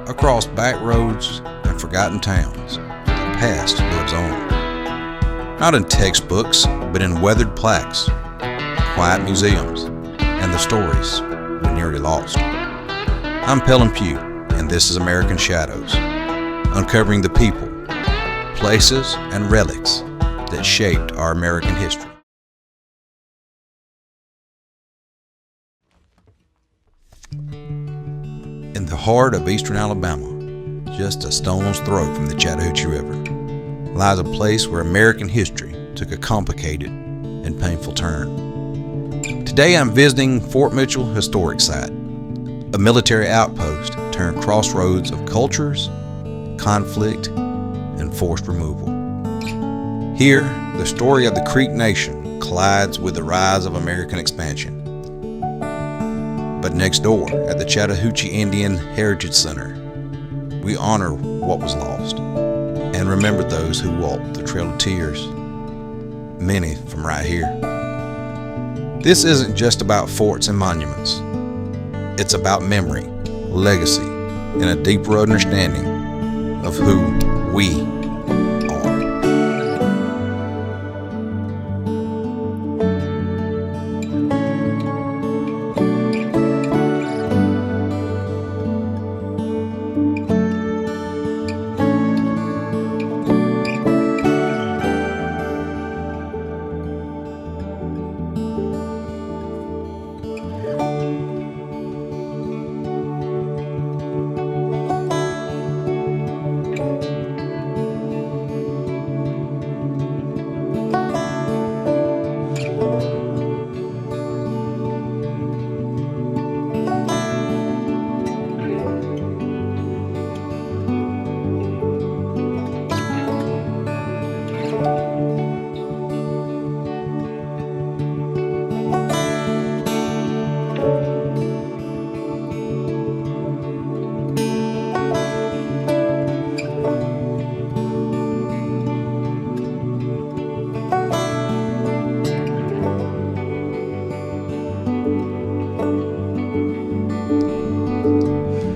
Across back roads and forgotten towns, the past lives on. Not in textbooks, but in weathered plaques, quiet museums, and the stories we nearly lost. I'm Pelham Pugh, and this is American Shadows, uncovering the people, places, and relics that shaped our American history. In the heart of eastern Alabama, just a stone's throw from the Chattahoochee River, lies a place where American history took a complicated and painful turn. Today I'm visiting Fort Mitchell Historic Site, a military outpost turned crossroads of cultures, conflict, and forced removal. Here, the story of the Creek Nation collides with the rise of American expansion. But next door, at the Chattahoochee Indian Heritage Center, we honor what was lost and remember those who walked the Trail of Tears, many from right here. This isn't just about forts and monuments. It's about memory, legacy, and a deeper understanding of who we are.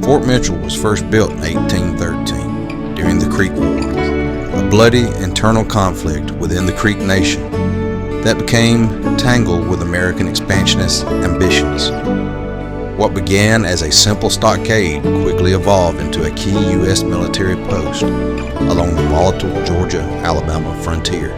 Fort Mitchell was first built in 1813 during the Creek War, a bloody internal conflict within the Creek Nation that became tangled with American expansionist ambitions. What began as a simple stockade quickly evolved into a key U.S. military post along the volatile Georgia-Alabama frontier.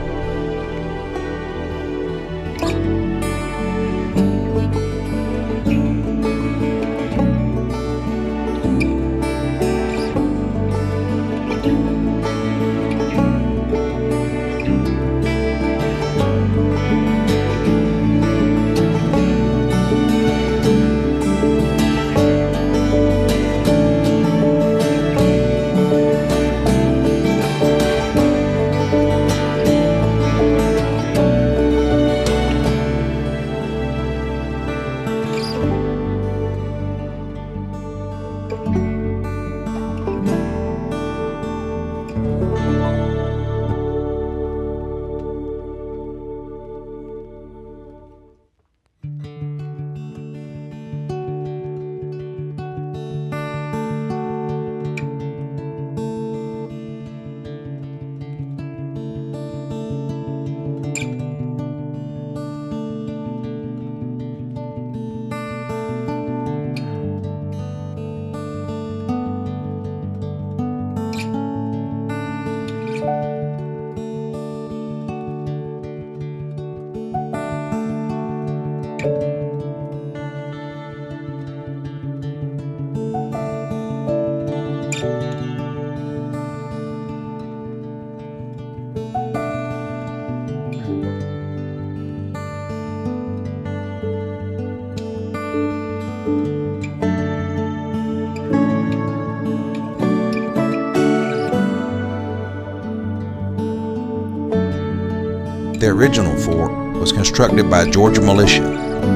The original fort was constructed by Georgia militia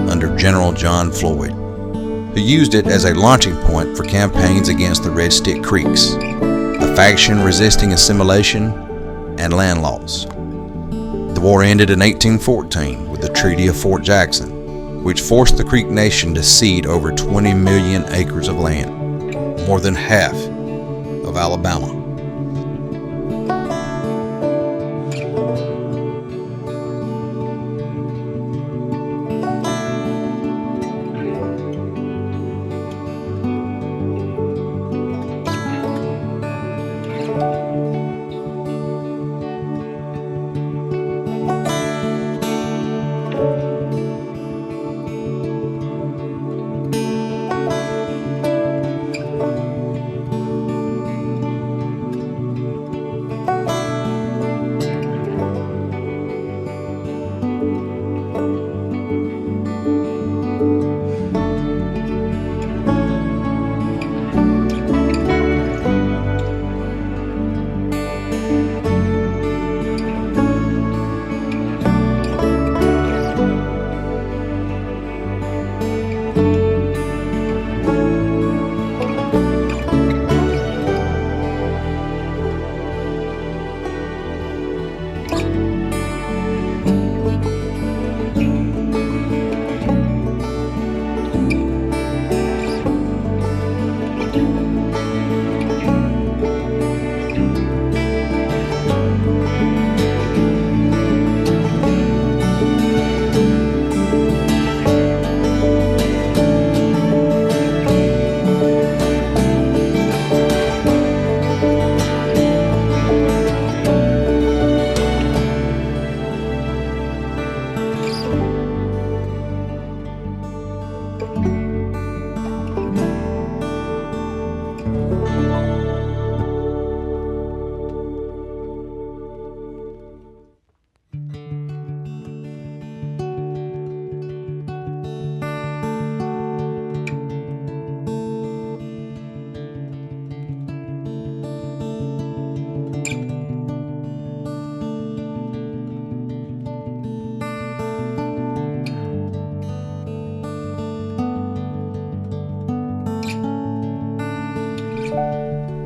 under General John Floyd, who used it as a launching point for campaigns against the Red Stick Creeks, a faction resisting assimilation and land loss. The war ended in 1814 with the Treaty of Fort Jackson, which forced the Creek Nation to cede over 20 million acres of land, more than half of Alabama.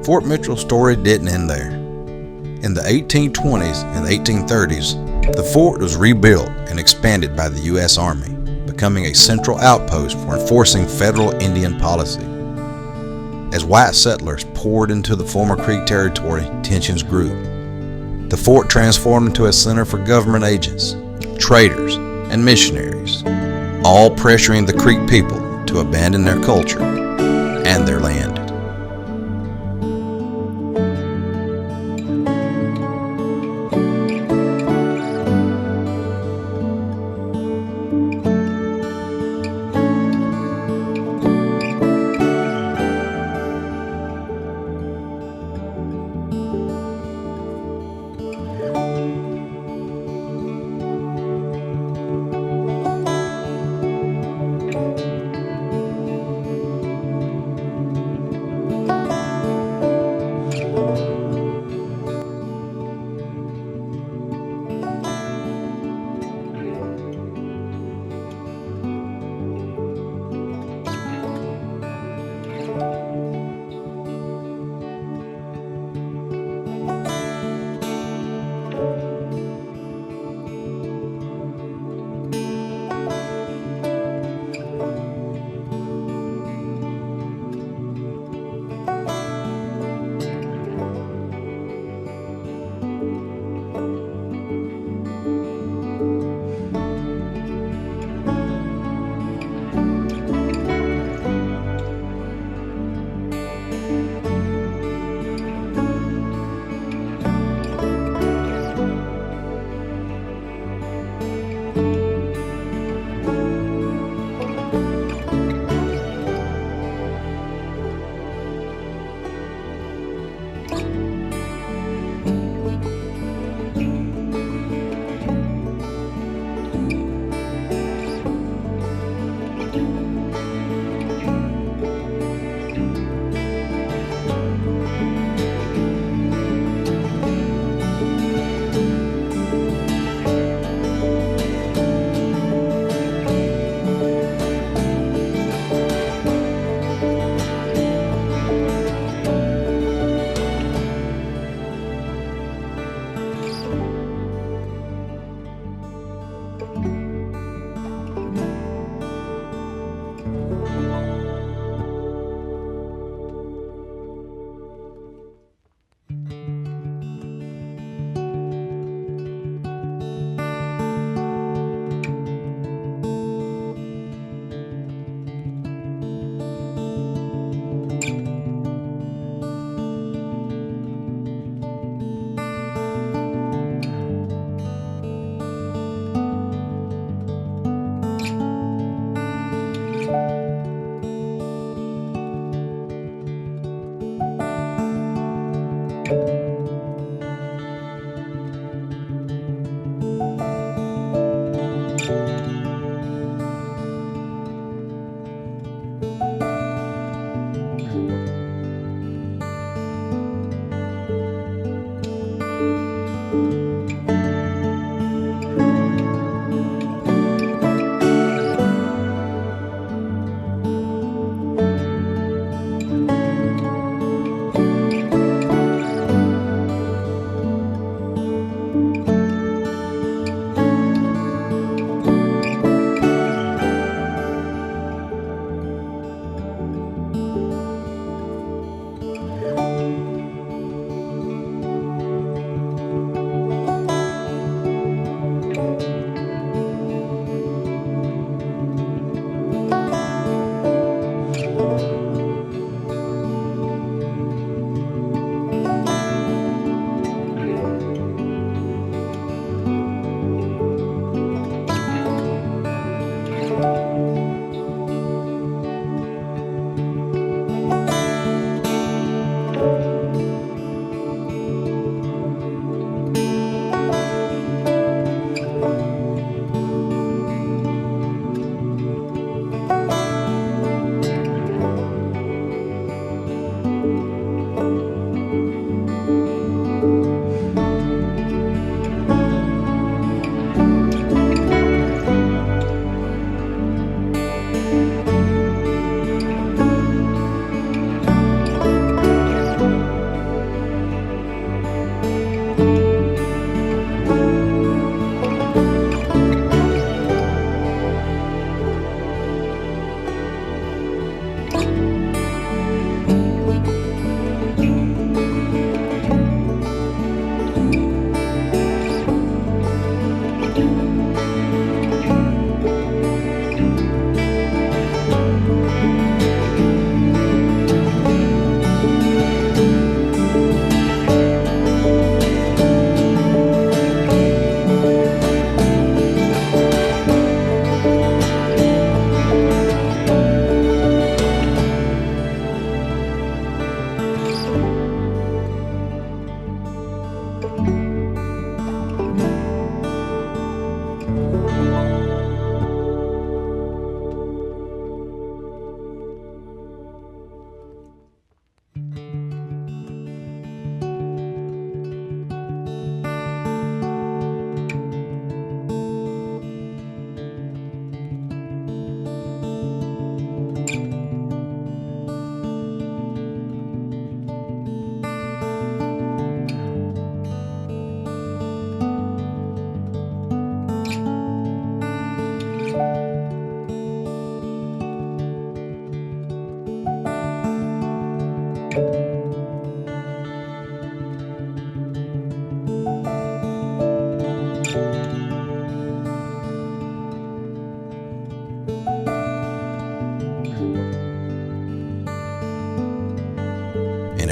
Fort Mitchell's story didn't end there. In the 1820s and the 1830s, the fort was rebuilt and expanded by the U.S. Army, becoming a central outpost for enforcing federal Indian policy. As white settlers poured into the former Creek territory, tensions grew. The fort transformed into a center for government agents, traders, and missionaries, all pressuring the Creek people to abandon their culture and their land.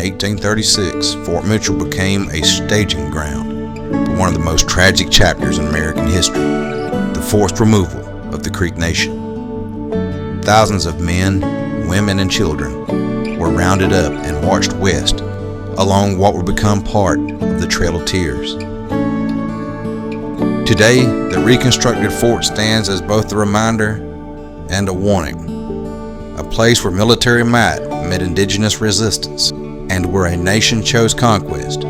1836, Fort Mitchell became a staging ground for one of the most tragic chapters in American history, the forced removal of the Creek Nation. Thousands of men, women, and children were rounded up and marched west along what would become part of the Trail of Tears. Today, the reconstructed fort stands as both a reminder and a warning, a place where military might met indigenous resistance and where a nation chose conquest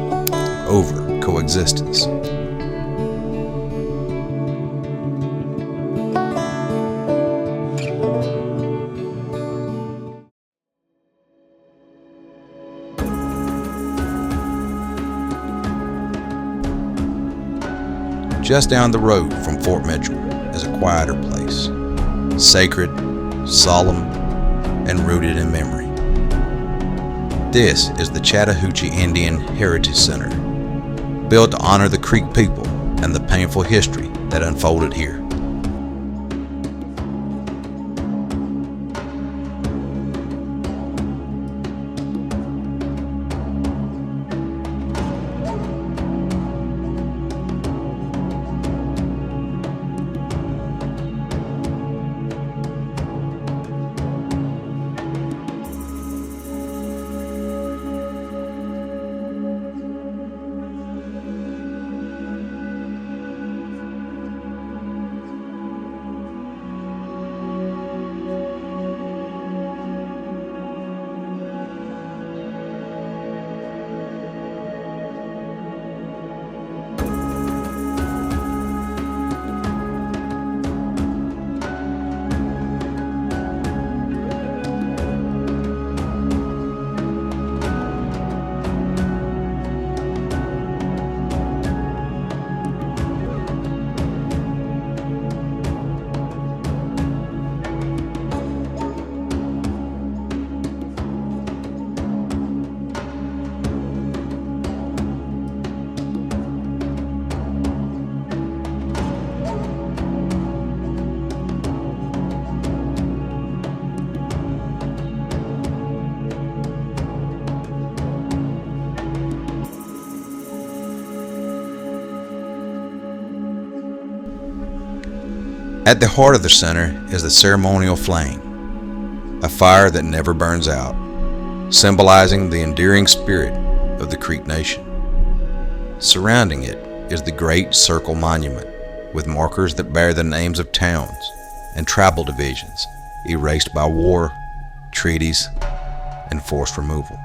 over coexistence. Just down the road from Fort Mitchell is a quieter place, sacred, solemn, and rooted in memory. This is the Chattahoochee Indian Heritage Center, built to honor the Creek people and the painful history that unfolded here. At the heart of the center is the ceremonial flame, a fire that never burns out, symbolizing the enduring spirit of the Creek Nation. Surrounding it is the Great Circle Monument, with markers that bear the names of towns and tribal divisions erased by war, treaties, and forced removal.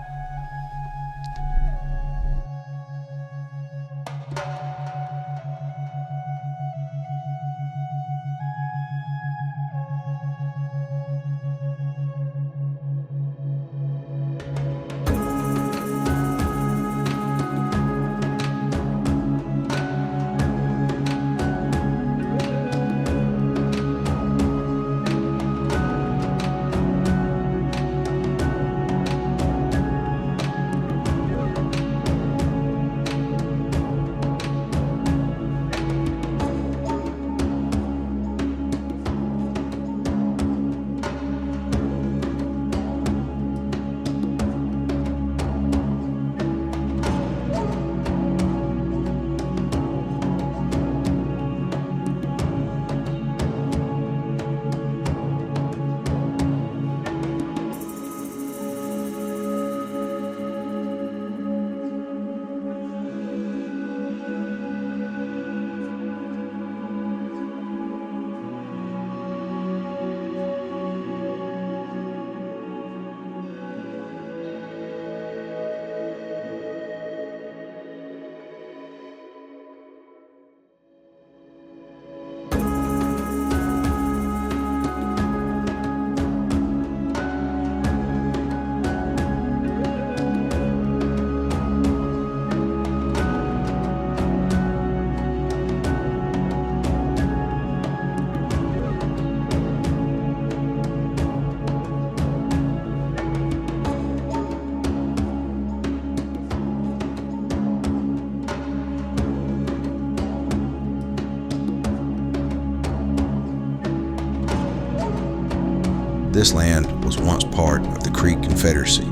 This land was once part of the Creek Confederacy,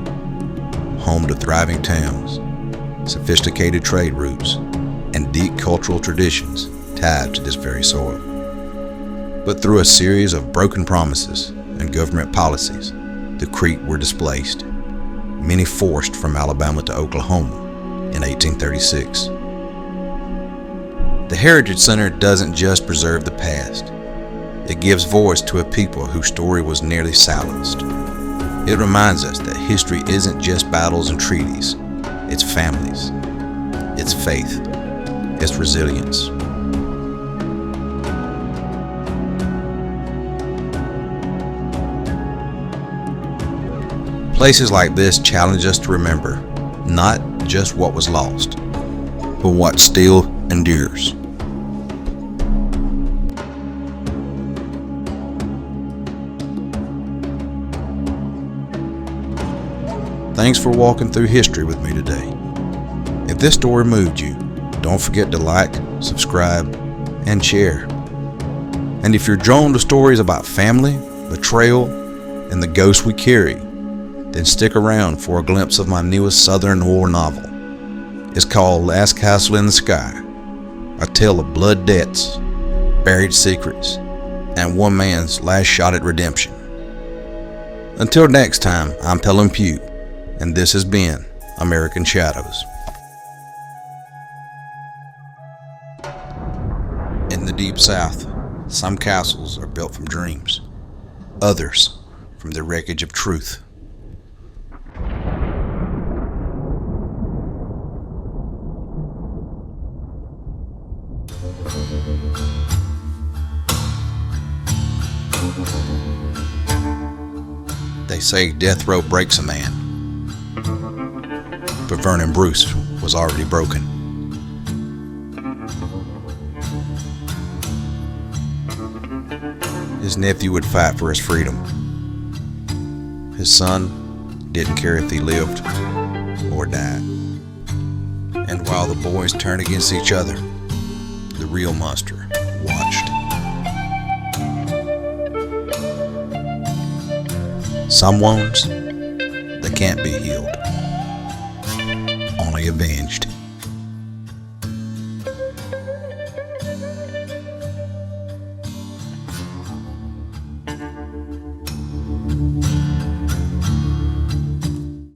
home to thriving towns, sophisticated trade routes, and deep cultural traditions tied to this very soil. But through a series of broken promises and government policies, the Creek were displaced, many forced from Alabama to Oklahoma in 1836. The Heritage Center doesn't just preserve the past. It gives voice to a people whose story was nearly silenced. It reminds us that history isn't just battles and treaties. It's families, it's faith, it's resilience. Places like this challenge us to remember not just what was lost, but what still endures. Thanks for walking through history with me today. If this story moved you, don't forget to like, subscribe, and share. And if you're drawn to stories about family, betrayal, and the ghosts we carry, then stick around for a glimpse of my newest Southern noir novel. It's called Last Castle in the Sky, a tale of blood debts, buried secrets, and one man's last shot at redemption. Until next time, I'm Pelham Pugh, and this has been American Shadows. In the Deep South, some castles are built from dreams, others from the wreckage of truth. They say death row breaks a man, but Vernon Bruce was already broken. His nephew would fight for his freedom. His son didn't care if he lived or died. And while the boys turned against each other, the real monster watched. Some wounds, they can't be healed, only avenged.